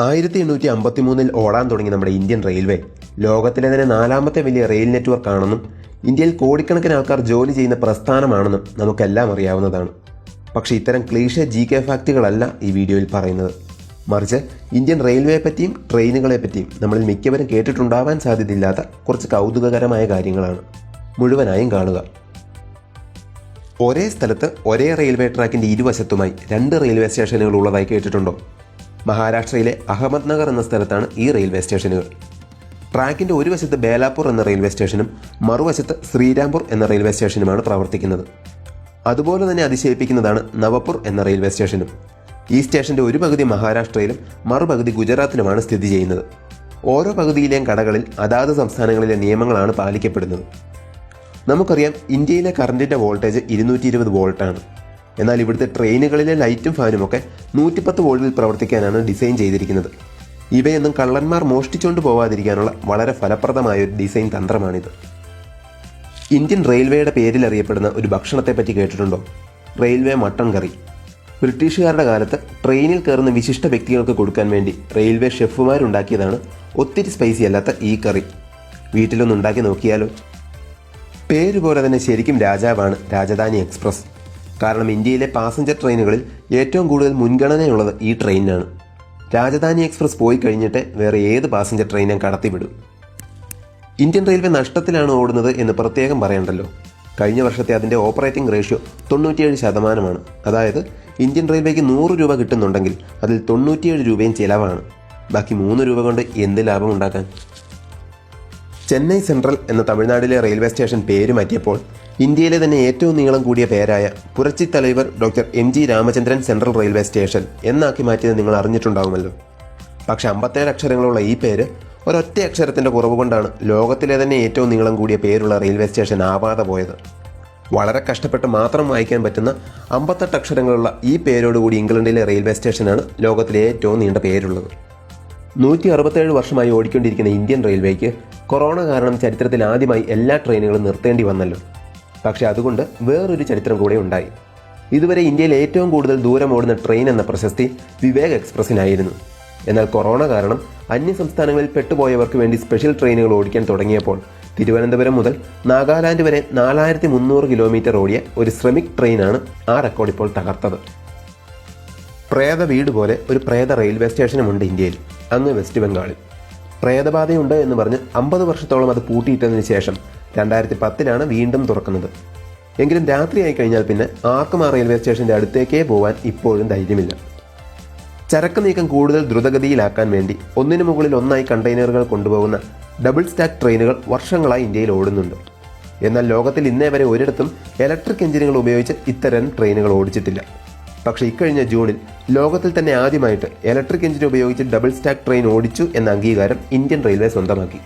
1853 ഓടാൻ തുടങ്ങി നമ്മുടെ ഇന്ത്യൻ റെയിൽവേ ലോകത്തിലെ തന്നെ 4ാമത്തെ വലിയ റെയിൽ നെറ്റ്വർക്ക് ആണെന്നും ഇന്ത്യയിൽ കോടിക്കണക്കിന് ആൾക്കാർ ജോലി ചെയ്യുന്ന പ്രസ്ഥാനമാണെന്നും നമുക്കെല്ലാം അറിയാവുന്നതാണ്. പക്ഷേ ഇത്തരം ക്ലീഷേ GK ഫാക്റ്റുകളല്ല ഈ വീഡിയോയിൽ പറയുന്നത്. മറിച്ച് ഇന്ത്യൻ റെയിൽവേയെ പറ്റിയും ട്രെയിനുകളെ പറ്റിയും നമ്മളിൽ മിക്കവരും കേട്ടിട്ടുണ്ടാവാൻ സാധ്യതയില്ലാത്ത കുറച്ച് കൗതുകകരമായ കാര്യങ്ങളാണ്. മുഴുവനായും കാണുക. ഒരേ സ്ഥലത്ത് ഒരേ റെയിൽവേ ട്രാക്കിൻ്റെ ഇരുവശത്തുമായി 2 റെയിൽവേ സ്റ്റേഷനുകൾ ഉള്ളതായി കേട്ടിട്ടുണ്ടോ? മഹാരാഷ്ട്രയിലെ അഹമ്മദ് നഗർ എന്ന സ്ഥലത്താണ് ഈ റെയിൽവേ സ്റ്റേഷനുകൾ. ട്രാക്കിൻ്റെ ഒരു വശത്ത് ബേലാപ്പൂർ എന്ന റെയിൽവേ സ്റ്റേഷനും മറുവശത്ത് ശ്രീരാംപൂർ എന്ന റെയിൽവേ സ്റ്റേഷനുമാണ് പ്രവർത്തിക്കുന്നത്. അതുപോലെ തന്നെ അതിശയിപ്പിക്കുന്നതാണ് നവപൂർ എന്ന റെയിൽവേ സ്റ്റേഷനും. ഈ സ്റ്റേഷൻ്റെ ഒരു പകുതി മഹാരാഷ്ട്രയിലും മറുപകുതി ഗുജറാത്തിലുമാണ് സ്ഥിതി ചെയ്യുന്നത്. ഓരോ പകുതിയിലെയും കടകളിൽ അതാത് സംസ്ഥാനങ്ങളിലെ നിയമങ്ങളാണ് പാലിക്കപ്പെടുന്നത്. നമുക്കറിയാം, ഇന്ത്യയിലെ കറണ്ടിൻ്റെ വോൾട്ടേജ് 220 വോൾട്ടാണ്. എന്നാൽ ഇവിടുത്തെ ട്രെയിനുകളിലെ ലൈറ്റും ഫാനുമൊക്കെ 110 വോൾട്ടിൽ പ്രവർത്തിക്കാനാണ് ഡിസൈൻ ചെയ്തിരിക്കുന്നത്. ഇവയൊന്നും കള്ളന്മാർ മോഷ്ടിച്ചുകൊണ്ട് പോവാതിരിക്കാനുള്ള വളരെ ഫലപ്രദമായ ഒരു ഡിസൈൻ തന്ത്രമാണിത്. ഇന്ത്യൻ റെയിൽവേയുടെ പേരിൽ അറിയപ്പെടുന്ന ഒരു ഭക്ഷണത്തെപ്പറ്റി കേട്ടിട്ടുണ്ടോ? റെയിൽവേ മട്ടൺ കറി. ബ്രിട്ടീഷുകാരുടെ കാലത്ത് ട്രെയിനിൽ കയറുന്ന വിശിഷ്ട വ്യക്തികൾക്ക് കൊടുക്കാൻ വേണ്ടി റെയിൽവേ ഷെഫുമാരുണ്ടാക്കിയതാണ് ഒത്തിരി സ്പൈസി അല്ലാത്ത ഈ കറി. വീട്ടിലൊന്ന് ഉണ്ടാക്കി നോക്കിയാലോ? പേരുപോലെ തന്നെ ശരിക്കും രാജാവാണ് രാജധാനി എക്സ്പ്രസ്. കാരണം ഇന്ത്യയിലെ പാസഞ്ചർ ട്രെയിനുകളിൽ ഏറ്റവും കൂടുതൽ മുൻഗണനയുള്ളത് ഈ ട്രെയിനിനാണ്. രാജധാനി എക്സ്പ്രസ് പോയി കഴിഞ്ഞിട്ട് വേറെ ഏത് പാസഞ്ചർ ട്രെയിനും കടത്തിവിടും. ഇന്ത്യൻ റെയിൽവേ നഷ്ടത്തിലാണ് ഓടുന്നത് എന്ന് പ്രത്യേകം പറയണ്ടല്ലോ. കഴിഞ്ഞ വർഷത്തെ അതിൻ്റെ ഓപ്പറേറ്റിംഗ് റേഷ്യോ 97%. അതായത് ഇന്ത്യൻ റെയിൽവേക്ക് 100 രൂപ കിട്ടുന്നുണ്ടെങ്കിൽ അതിൽ 97 രൂപയും ചിലവാണ്. ബാക്കി 3 രൂപ കൊണ്ട് എന്ത് ലാഭം ഉണ്ടാക്കാൻ? ചെന്നൈ സെൻട്രൽ എന്ന തമിഴ്നാട്ടിലെ റെയിൽവേ സ്റ്റേഷൻ പേര് മാറ്റിയപ്പോൾ ഇന്ത്യയിലെ തന്നെ ഏറ്റവും നീളം കൂടിയ പേരായ Puratchi Thalaivar doctor MG Ramachandran central railway station എന്നാക്കി മാറ്റിയത് നിങ്ങൾ അറിഞ്ഞിട്ടുണ്ടാവുമല്ലോ. പക്ഷേ 57 അക്ഷരങ്ങളുള്ള ഈ പേര് ഒരൊറ്റ അക്ഷരത്തിൻ്റെ കുറവ് കൊണ്ടാണ് ലോകത്തിലെ തന്നെ ഏറ്റവും നീളം കൂടിയ പേരുള്ള റെയിൽവേ സ്റ്റേഷൻ ആവാതെ പോയത്. വളരെ കഷ്ടപ്പെട്ട് മാത്രം വായിക്കാൻ പറ്റുന്ന 58 അക്ഷരങ്ങളുള്ള ഈ പേരോടുകൂടി ഇംഗ്ലണ്ടിലെ റെയിൽവേ സ്റ്റേഷനാണ് ലോകത്തിലെ ഏറ്റവും നീണ്ട പേരുള്ളത്. 167 വർഷമായി ഓടിക്കൊണ്ടിരിക്കുന്ന ഇന്ത്യൻ റെയിൽവേക്ക് കൊറോണ കാരണം ചരിത്രത്തിൽ ആദ്യമായി എല്ലാ ട്രെയിനുകളും നിർത്തേണ്ടി വന്നല്ലോ. പക്ഷേ അതുകൊണ്ട് വേറൊരു ചരിത്രം കൂടെ ഉണ്ടായി. ഇതുവരെ ഇന്ത്യയിൽ ഏറ്റവും കൂടുതൽ ദൂരം ഓടുന്ന ട്രെയിൻ എന്ന പ്രശസ്തി വിവേക് എക്സ്പ്രസിനായിരുന്നു. എന്നാൽ കൊറോണ കാരണം അന്യ സംസ്ഥാനങ്ങളിൽ പെട്ടുപോയവർക്ക് വേണ്ടി സ്പെഷ്യൽ ട്രെയിനുകൾ ഓടിക്കാൻ തുടങ്ങിയപ്പോൾ തിരുവനന്തപുരം മുതൽ നാഗാലാൻഡ് വരെ 4300 കിലോമീറ്റർ ഓടിയ ഒരു ശ്രമിക് ട്രെയിനാണ് ആ റെക്കോർഡ് ഇപ്പോൾ തകർത്തത്. പ്രേത വീട് പോലെ ഒരു പ്രേത റെയിൽവേ സ്റ്റേഷനുമുണ്ട് ഇന്ത്യയിൽ, അങ്ങ് വെസ്റ്റ് ബംഗാളിൽ. പ്രേതബാധയുണ്ട് എന്ന് പറഞ്ഞ് 50 വർഷത്തോളം അത് പൂട്ടിയിട്ടതിന് ശേഷം 2010-ലാണ് വീണ്ടും തുറക്കുന്നത്. എങ്കിലും രാത്രിയായി കഴിഞ്ഞാൽ പിന്നെ ആർക്കും ആ റെയിൽവേ സ്റ്റേഷൻ്റെ അടുത്തേക്കേ പോകാൻ ഇപ്പോഴും ധൈര്യമില്ല. ചരക്ക് നീക്കം കൂടുതൽ ദ്രുതഗതിയിലാക്കാൻ വേണ്ടി ഒന്നിനു മുകളിൽ ഒന്നായി കണ്ടെയ്നറുകൾ കൊണ്ടുപോകുന്ന ഡബിൾ സ്റ്റാക്ക് ട്രെയിനുകൾ വർഷങ്ങളായി ഇന്ത്യയിൽ ഓടുന്നുണ്ട്. എന്നാൽ ലോകത്തിൽ ഇന്നേ വരെ ഒരിടത്തും ഇലക്ട്രിക് എഞ്ചിനുകൾ ഉപയോഗിച്ച് ഇത്തരം ട്രെയിനുകൾ ഓടിച്ചിട്ടില്ല. പക്ഷേ ഇക്കഴിഞ്ഞ ജൂണിൽ ലോകത്തിൽ തന്നെ ആദ്യമായിട്ട് ഇലക്ട്രിക് എഞ്ചിൻ ഉപയോഗിച്ച് ഡബിൾ സ്റ്റാക്ക് ട്രെയിൻ ഓടിച്ചു എന്ന അംഗീകാരം ഇന്ത്യൻ റെയിൽവേ സ്വന്തമാക്കി.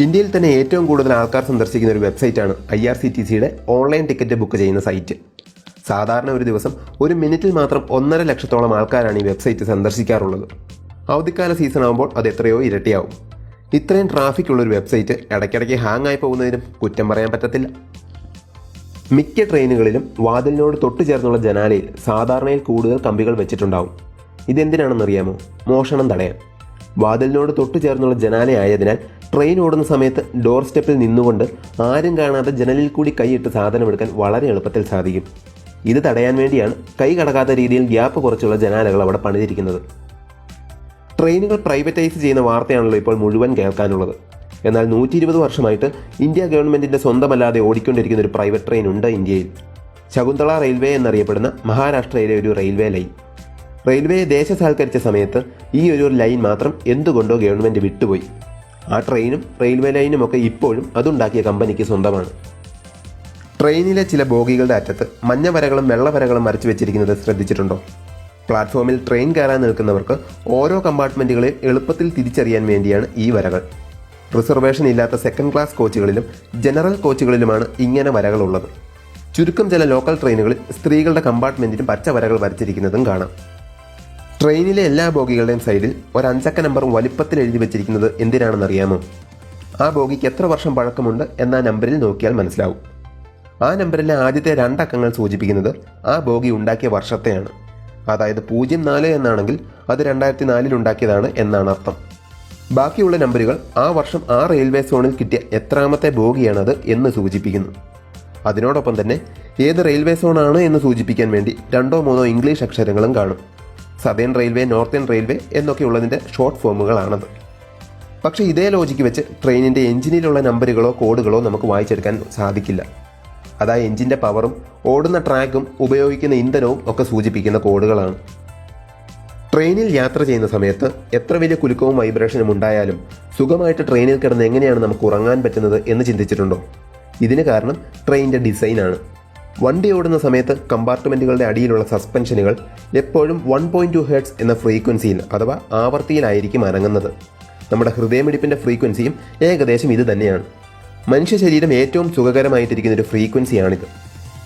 ഇന്ത്യയിൽ തന്നെ ഏറ്റവും കൂടുതൽ ആൾക്കാർ സന്ദർശിക്കുന്ന ഒരു വെബ്സൈറ്റാണ് IRCTCയുടെ ഓൺലൈൻ ടിക്കറ്റ് ബുക്ക് ചെയ്യുന്ന സൈറ്റ്. സാധാരണ ഒരു ദിവസം 1 മിനിറ്റിൽ മാത്രം 1.5 ലക്ഷത്തോളം ആൾക്കാരാണ് ഈ വെബ്സൈറ്റ് സന്ദർശിക്കാറുള്ളത്. അവധിക്കാല സീസൺ ആകുമ്പോൾ അത് എത്രയോ ഇരട്ടിയാവും. ഇത്രയും ട്രാഫിക് ഉള്ളൊരു വെബ്സൈറ്റ് ഇടയ്ക്കിടയ്ക്ക് ഹാങ് ആയി പോകുന്നതിനും കുറ്റം പറയാൻ പറ്റത്തില്ല. മിക്ക ട്രെയിനുകളിലും വാതിലിനോട് തൊട്ടു ചേർന്നുള്ള ജനാലയിൽ സാധാരണയിൽ കൂടുതൽ കമ്പികൾ വെച്ചിട്ടുണ്ടാവും. ഇതെന്തിനാണെന്നറിയാമോ? മോഷണം തടയാൻ. വാതിലിനോട് തൊട്ടു ചേർന്നുള്ള ജനാലയായതിനാൽ ട്രെയിൻ ഓടുന്ന സമയത്ത് ഡോർ സ്റ്റെപ്പിൽ നിന്നുകൊണ്ട് ആരും കാണാതെ ജനലിൽ കൂടി കൈയിട്ട് സാധനമെടുക്കാൻ വളരെ എളുപ്പത്തിൽ സാധിക്കും. ഇത് തടയാൻ വേണ്ടിയാണ് കൈ കടക്കാത്ത രീതിയിൽ ഗ്യാപ്പ് കുറച്ചുള്ള ജനാലകൾ അവിടെ പണിതിരിക്കുന്നത്. ട്രെയിനുകൾ പ്രൈവറ്റൈസ് ചെയ്യുന്ന വാർത്തയാണല്ലോ ഇപ്പോൾ മുഴുവൻ കേൾക്കാനുള്ളത്. എന്നാൽ 120 വർഷമായിട്ട് ഇന്ത്യ ഗവൺമെൻറ്റിൻ്റെ സ്വന്തമല്ലാതെ ഓടിക്കൊണ്ടിരിക്കുന്ന ഒരു പ്രൈവറ്റ് ട്രെയിൻ ഉണ്ട് ഇന്ത്യയിൽ. ശകുന്തള റെയിൽവേ എന്നറിയപ്പെടുന്ന മഹാരാഷ്ട്രയിലെ ഒരു റെയിൽവേ ലൈൻ. റെയിൽവേയെ ദേശസാൽക്കരിച്ച സമയത്ത് ഈ ഒരു ലൈൻ മാത്രം എന്തുകൊണ്ടോ ഗവൺമെൻറ് വിട്ടുപോയി. ആ ട്രെയിനും റെയിൽവേ ലൈനും ഒക്കെ ഇപ്പോഴും അതുണ്ടാക്കിയ കമ്പനിക്ക് സ്വന്തമാണ്. ട്രെയിനിലെ ചില ബോഗികളുടെ അറ്റത്ത് മഞ്ഞ വരകളും വെള്ള വരകളും വരച്ചു വെച്ചിരിക്കുന്നത് ശ്രദ്ധിച്ചിട്ടുണ്ടോ? പ്ലാറ്റ്ഫോമിൽ ട്രെയിൻ കയറാൻ നിൽക്കുന്നവർക്ക് ഓരോ കമ്പാർട്ട്മെൻറ്റുകളെ എളുപ്പത്തിൽ തിരിച്ചറിയാൻ വേണ്ടിയാണ് ഈ വരകൾ. റിസർവേഷൻ ഇല്ലാത്ത സെക്കൻഡ് ക്ലാസ് കോച്ചുകളിലും ജനറൽ കോച്ചുകളിലുമാണ് ഇങ്ങനെ വരകളുള്ളത്. ചുരുക്കം ചില ലോക്കൽ ട്രെയിനുകളിൽ സ്ത്രീകളുടെ കമ്പാർട്ട്മെൻറ്റിനും പച്ച വരകൾ വരച്ചിരിക്കുന്നതും കാണാം. ട്രെയിനിലെ എല്ലാ ബോഗികളുടെയും സൈഡിൽ ഒരു 5 അക്ക നമ്പർ വലിപ്പത്തിൽ എഴുതി വെച്ചിരിക്കുന്നത് എന്തിനാണെന്നറിയാമോ? ആ ബോഗിക്ക് എത്ര വർഷം പഴക്കമുണ്ട് എന്ന നമ്പറിൽ നോക്കിയാൽ മനസ്സിലാവും. ആ നമ്പറിലെ ആദ്യത്തെ 2 അക്കങ്ങൾ സൂചിപ്പിക്കുന്നത് ആ ബോഗി ഉണ്ടാക്കിയ വർഷത്തെയാണ്. അതായത് 04 എന്നാണെങ്കിൽ അത് 2004 ഉണ്ടാക്കിയതാണ് എന്നാണ് അർത്ഥം. ബാക്കിയുള്ള നമ്പറുകൾ ആ വർഷം ആ റെയിൽവേ സോണിൽ കിട്ടിയ എത്രാമത്തെ ബോഗിയാണത് എന്ന് സൂചിപ്പിക്കുന്നു. അതിനോടൊപ്പം തന്നെ ഏത് റെയിൽവേ സോണാണ് എന്ന് സൂചിപ്പിക്കാൻ വേണ്ടി 2 3 ഇംഗ്ലീഷ് അക്ഷരങ്ങളും കാണും. സദേൺ റെയിൽവേ, നോർത്തേൺ റെയിൽവേ എന്നൊക്കെയുള്ളതിൻ്റെ ഷോർട്ട് ഫോമുകളാണത്. പക്ഷേ ഇതേ ലോജിക്ക് വെച്ച് ട്രെയിനിൻ്റെ എഞ്ചിനിലുള്ള നമ്പറുകളോ കോഡുകളോ നമുക്ക് വായിച്ചെടുക്കാൻ സാധിക്കില്ല. അതായത് എഞ്ചിൻ്റെ പവറും ഓടുന്ന ട്രാക്കും ഉപയോഗിക്കുന്ന ഇന്ധനവും ഒക്കെ സൂചിപ്പിക്കുന്ന കോഡുകളാണ്. ട്രെയിനിൽ യാത്ര ചെയ്യുന്ന സമയത്ത് എത്ര വലിയ കുലുക്കവും വൈബ്രേഷനും ഉണ്ടായാലും സുഖമായിട്ട് ട്രെയിനിൽ കിടന്ന് എങ്ങനെയാണ് നമുക്ക് ഉറങ്ങാൻ പറ്റുന്നത് എന്ന് ചിന്തിച്ചിട്ടുണ്ടോ? ഇതിന് കാരണം ട്രെയിനിൻ്റെ ഡിസൈനാണ്. വണ്ടി ഓടുന്ന സമയത്ത് കമ്പാർട്ട്മെൻറ്റുകളുടെ അടിയിലുള്ള സസ്പെൻഷനുകൾ എപ്പോഴും 1.2 ഹെർട്സ് എന്ന ഫ്രീക്വൻസിയിൽ അഥവാ ആവർത്തിയിലായിരിക്കും അനങ്ങുന്നത്. നമ്മുടെ ഹൃദയമിടിപ്പിൻ്റെ ഫ്രീക്വൻസിയും ഏകദേശം ഇത് തന്നെയാണ്. മനുഷ്യ ശരീരം ഏറ്റവും സുഖകരമായിട്ടിരിക്കുന്ന ഒരു ഫ്രീക്വൻസിയാണിത്.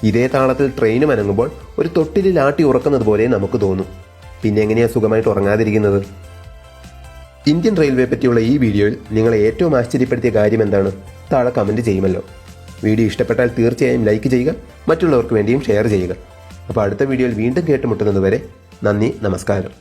ഇതേ താളത്തിൽ ട്രെയിനും അനങ്ങുമ്പോൾ ഒരു തൊട്ടിലിൽ ആട്ടി ഉറക്കുന്നത് പോലെ നമുക്ക് തോന്നും. പിന്നെ എങ്ങനെയാണ് സുഖമായിട്ട് ഉറങ്ങാതിരിക്കുന്നത്? ഇന്ത്യൻ റെയിൽവേ പറ്റിയുള്ള ഈ വീഡിയോയിൽ നിങ്ങളെ ഏറ്റവും ആശ്ചര്യപ്പെടുത്തിയ കാര്യം എന്താണ്? താഴെ കമൻറ്റ് ചെയ്യുമല്ലോ. വീഡിയോ ഇഷ്ടപ്പെട്ടാൽ തീർച്ചയായും ലൈക്ക് ചെയ്യുക, മറ്റുള്ളവർക്ക് വേണ്ടിയും ഷെയർ ചെയ്യുക. അപ്പോൾ അടുത്ത വീഡിയോയിൽ വീണ്ടും കേട്ടുമുട്ടുന്നത് വരെ നന്ദി, നമസ്കാരം.